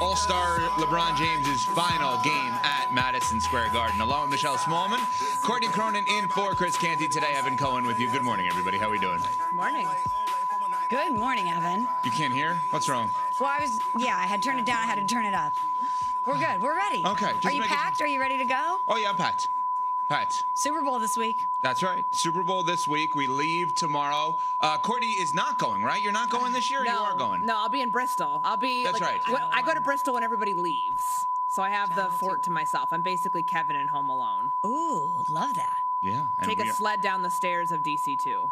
All-Star LeBron James' final game at Madison Square Garden. Along with Michelle Smallman, Courtney Cronin in for Chris Canty today. Evan Cohen with you. Good morning, everybody. How are we doing? Morning. Good morning, Evan. You can't hear? What's wrong? Well, I had turned it down. I had to turn it up. We're good. We're ready. Okay. Are you packed? Are you ready to go? Oh, yeah, I'm packed. Packed. Super Bowl this week. That's right. Super Bowl this week. We leave tomorrow. Courtney is not going, right? You're not going this year, or you are going? No, I'll be in Bristol. That's right. I go to Bristol when everybody leaves. So I have the fort to myself. I'm basically Kevin in Home Alone. Ooh, love that. Yeah. Take a sled down the stairs of DC2.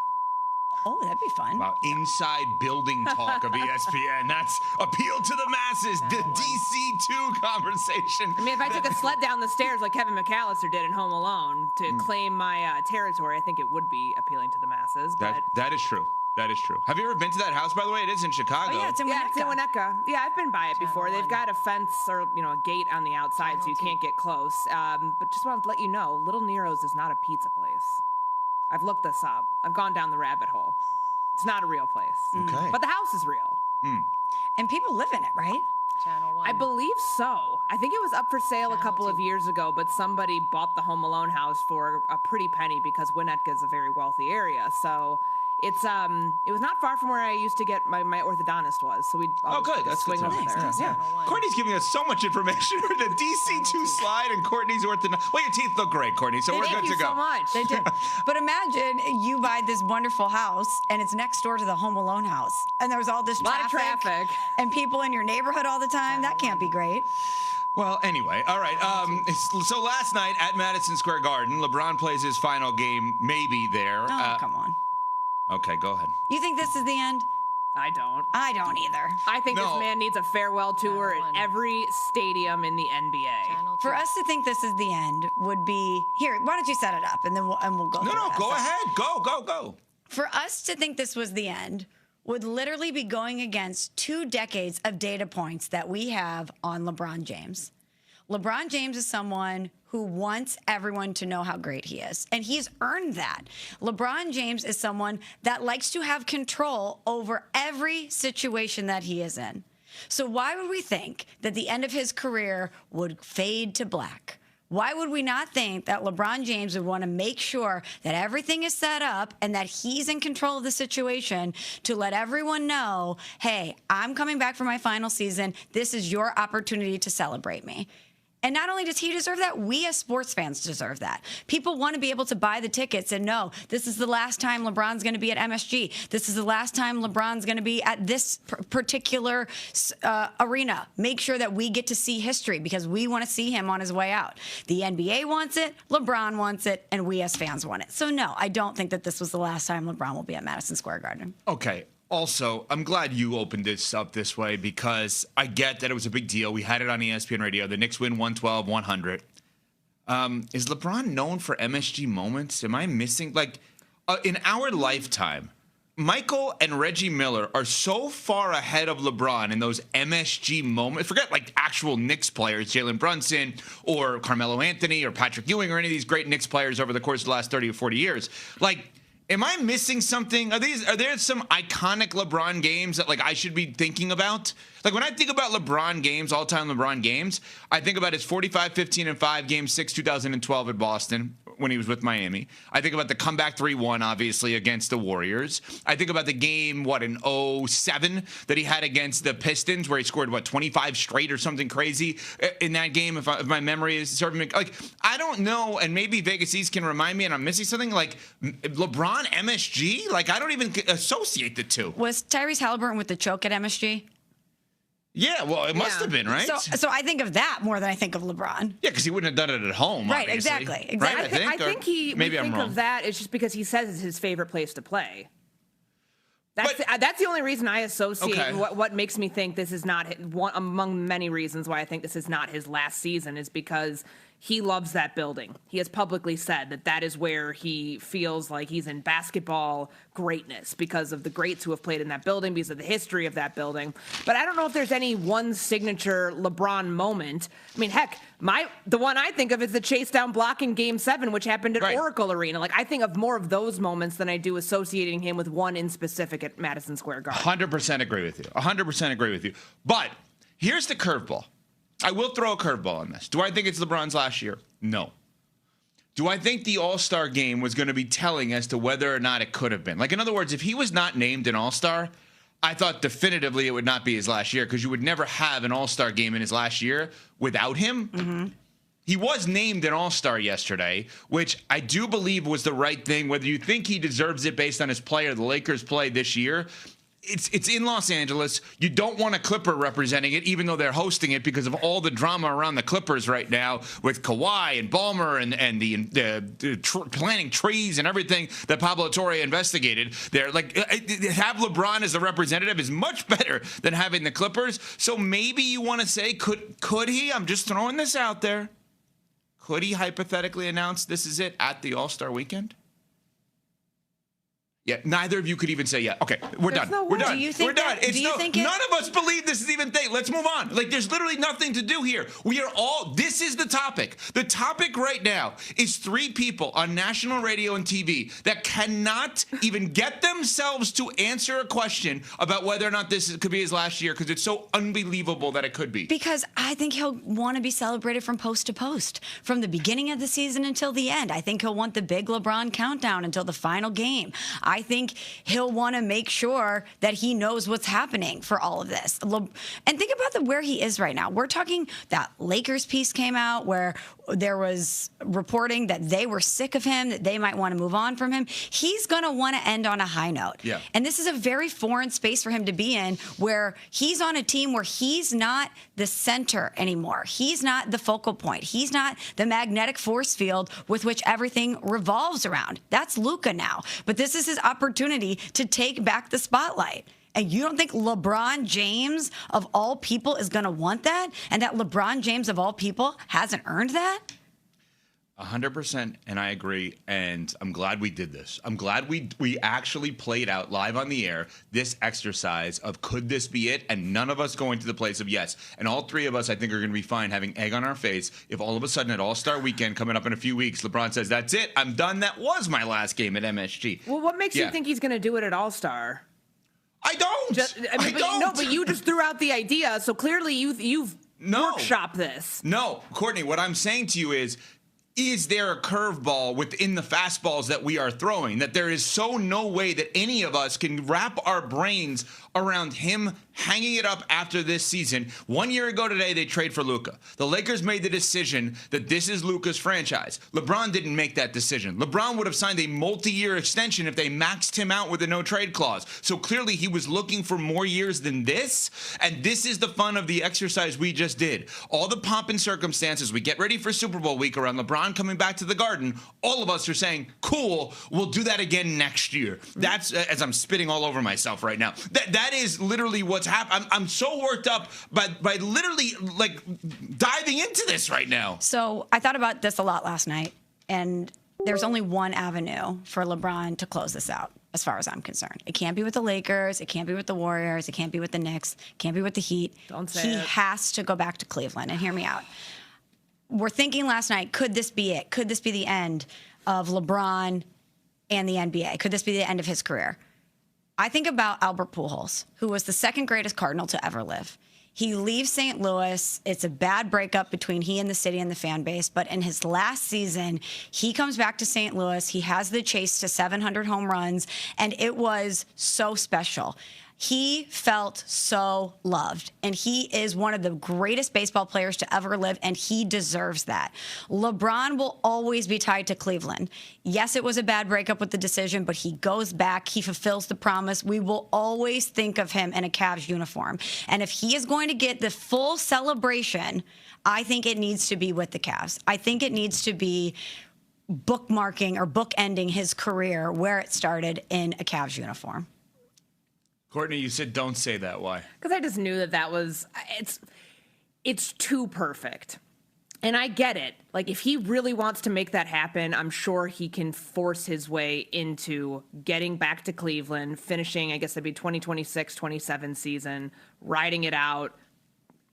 Oh, that'd be fun. Wow, inside building talk of ESPN. That's appeal to the masses. The DC2 conversation. I mean, if I took a sled down the stairs like Kevin McAllister did in Home Alone to claim my territory, I think it would be appealing to the masses. But That is true. That is true. Have you ever been to that house, by the way? It is in Chicago. Oh, yeah, it's in Winnetka. It's in Winnetka. Yeah, I've been by it before. They've got a fence or, a gate on the outside so you can't get close. But just wanted to let you know, Little Nero's is not a pizza place. I've looked this up. I've gone down the rabbit hole. It's not a real place. Okay. But the house is real. And people live in it, right? Channel 1. I believe so. I think it was up for sale a couple of years ago, but somebody bought the Home Alone house for a pretty penny because Winnetka is a very wealthy area. So it was not far from where I used to get my orthodontist was. So we'd good. That's swing good to over know. there. Yeah. Courtney's giving us so much information. The DC2 slide and Courtney's orthodontist. Well, your teeth look great, Courtney, so we're good to go. Thank you so much. They do. But imagine you buy this wonderful house and it's next door to the Home Alone house. And there's all this Lot of traffic. And people in your neighborhood all the time. That can't be great. Well, anyway, all right. So last night at Madison Square Garden, LeBron plays his final game, maybe there. Oh, come on. Okay, go ahead. You think this is the end? I don't. I don't either. I think No. this man needs a farewell tour Channel at 1. every stadium in the NBA. Channel 2. For us to think this is the end would be here. Why don't you set it up and then we'll go. No, through it. go So, ahead. Go. For us to think this was the end would literally be going against 2 decades of data points that we have on LeBron James. LeBron James is someone who wants everyone to know how great he is, and he's earned that. LeBron James is someone that likes to have control over every situation that he is in. So why would we think that the end of his career would fade to black? Why would we not think that LeBron James would want to make sure that everything is set up and that he's in control of the situation to let everyone know, hey, I'm coming back for my final season. This is your opportunity to celebrate me. And not only does he deserve that, we as sports fans deserve that. People want to be able to buy the tickets and know this is the last time LeBron's going to be at MSG. This is the last time LeBron's going to be at this particular arena. Make sure that we get to see history because we want to see him on his way out. The NBA wants it, LeBron wants it, and we as fans want it. So no, I don't think that this was the last time LeBron will be at Madison Square Garden. Okay. Also, I'm glad you opened this up this way because I get that it was a big deal. We had it on ESPN Radio. The Knicks win 112-100. Is LeBron known for MSG moments? Am I missing? In our lifetime, Michael and Reggie Miller are so far ahead of LeBron in those MSG moments. Forget actual Knicks players, Jalen Brunson or Carmelo Anthony or Patrick Ewing or any of these great Knicks players over the course of the last 30 or 40 years. Am I missing something? Are there some iconic LeBron games that I should be thinking about? When I think about LeBron games, all-time LeBron games, I think about his 45-15-5 Game 6 2012 at Boston when he was with Miami. I think about the comeback 3-1 obviously against the Warriors. I think about the game in 07 that he had against the Pistons where he scored 25 straight or something crazy in that game if my memory is serving me. I don't know, and maybe Vegas East can remind me and I'm missing something LeBron MSG? I don't even associate the two. Was Tyrese Halliburton with the choke at MSG? Yeah, well, it must have been, right? So I think of that more than I think of LeBron. Yeah, because he wouldn't have done it at home, right? Obviously. Exactly. Right, I think he maybe would I'm think wrong. of that is just because he says it's his favorite place to play. That's the only reason I associate what makes me think this is not one among many reasons why I think this is not his last season is because he loves that building. He has publicly said that is where he feels like he's in basketball greatness because of the greats who have played in that building, because of the history of that building. But I don't know if there's any one signature LeBron moment. I mean, heck, the one I think of is the chase down block in Game 7, which happened at Oracle Arena. I think of more of those moments than I do associating him with one in specific at Madison Square Garden. 100% agree with you. 100% agree with you. But Here's the curveball. I will throw a curveball on this. Do I think it's LeBron's last year? No. Do I think the All-Star game was going to be telling as to whether or not it could have been? Like, in other words, if he was not named an All-Star, I thought definitively it would not be his last year because you would never have an All-Star game in his last year without him. Mm-hmm. He was named an All-Star yesterday, which I do believe was the right thing. Whether you think he deserves it based on his play or the Lakers' play this year, it's in Los Angeles. You don't want a Clipper representing it, even though they're hosting it because of all the drama around the Clippers right now with Kawhi and Ballmer and the planting trees and everything that Pablo Torre investigated. They're like, have LeBron as the representative is much better than having the Clippers. So maybe you want to say, could he? I'm just throwing this out there. Could he hypothetically announce this is it at the All-Star weekend? Yeah, neither of you could even say yeah. Okay, we're done. We're done. We're done. None of us believe this is even thing. Let's move on. Like, there's literally nothing to do here. This is the topic. The topic right now is 3 people on national radio and TV that cannot even get themselves to answer a question about whether or not this could be his last year because it's so unbelievable that it could be. Because I think he'll want to be celebrated from post to post, from the beginning of the season until the end. I think he'll want the big LeBron countdown until the final game. I think he'll want to make sure that he knows what's happening for all of this. And think about where he is right now. We're talking that Lakers piece came out where there was reporting that they were sick of him, that they might want to move on from him. He's going to want to end on a high note. Yeah. And this is a very foreign space for him to be in where he's on a team where he's not the center anymore. He's not the focal point. He's not the magnetic force field with which everything revolves around. That's Luka now. But this is his opportunity to take back the spotlight. And you don't think LeBron James, of all people, is going to want that? And that LeBron James, of all people, hasn't earned that? 100%, and I agree, and I'm glad we did this. I'm glad we actually played out live on the air this exercise of could this be it, and none of us going to the place of yes. And all 3 of us, I think, are going to be fine having egg on our face if all of a sudden at All-Star Weekend coming up in a few weeks, LeBron says, that's it, I'm done, that was my last game at MSG. Well, what makes you think he's going to do it at All-Star? I don't. I don't. No, but you just threw out the idea, so clearly you've workshopped this. No, Courtney, what I'm saying to you is there a curveball within the fastballs that we are throwing that there is no way that any of us can wrap our brains around him hanging it up after this season? 1 year ago today, they trade for Luka. The Lakers made the decision that this is Luka's franchise. LeBron didn't make that decision. LeBron would have signed a multi-year extension if they maxed him out with a no-trade clause. So clearly he was looking for more years than this, and this is the fun of the exercise we just did. All the pomp and circumstances, we get ready for Super Bowl week around LeBron coming back to the Garden, all of us are saying, cool, we'll do that again next year. That's, as I'm spitting all over myself right now, that is literally what's happening. I'm so worked up by literally like diving into this right now. So I thought about this a lot last night, and there's only one avenue for LeBron to close this out, as far as I'm concerned. It can't be with the Lakers. It can't be with the Warriors. It can't be with the Knicks. It can't be with the Heat. Don't say He it. has to go back to Cleveland, and hear me out. We're thinking last night, could this be it? Could this be the end of LeBron and the NBA? Could this be the end of his career? I think about Albert Pujols, who was the second greatest Cardinal to ever live. He leaves St. Louis. It's a bad breakup between he and the city and the fan base. But in his last season, he comes back to St. Louis. He has the chase to 700 home runs, and it was so special. He felt so loved, and he is one of the greatest baseball players to ever live, and he deserves that. LeBron will always be tied to Cleveland. Yes, it was a bad breakup with the decision, but he goes back. He fulfills the promise. We will always think of him in a Cavs uniform. And if he is going to get the full celebration, I think it needs to be with the Cavs. I think it needs to be bookmarking or bookending his career where it started in a Cavs uniform. Courtney, you said don't say that. Why? Because I just knew that was, it's too perfect. And I get it. Like, if he really wants to make that happen, I'm sure he can force his way into getting back to Cleveland, finishing, I guess that'd be 2026, 27 season, riding it out.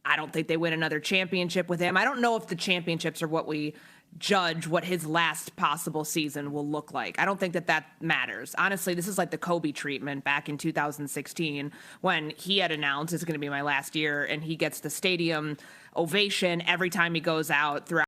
I don't think they win another championship with him. I don't know if the championships are what we judge what his last possible season will look like. I don't think that matters. Honestly, this is like the Kobe treatment back in 2016 when he had announced it's going to be my last year, and he gets the stadium ovation every time he goes out throughout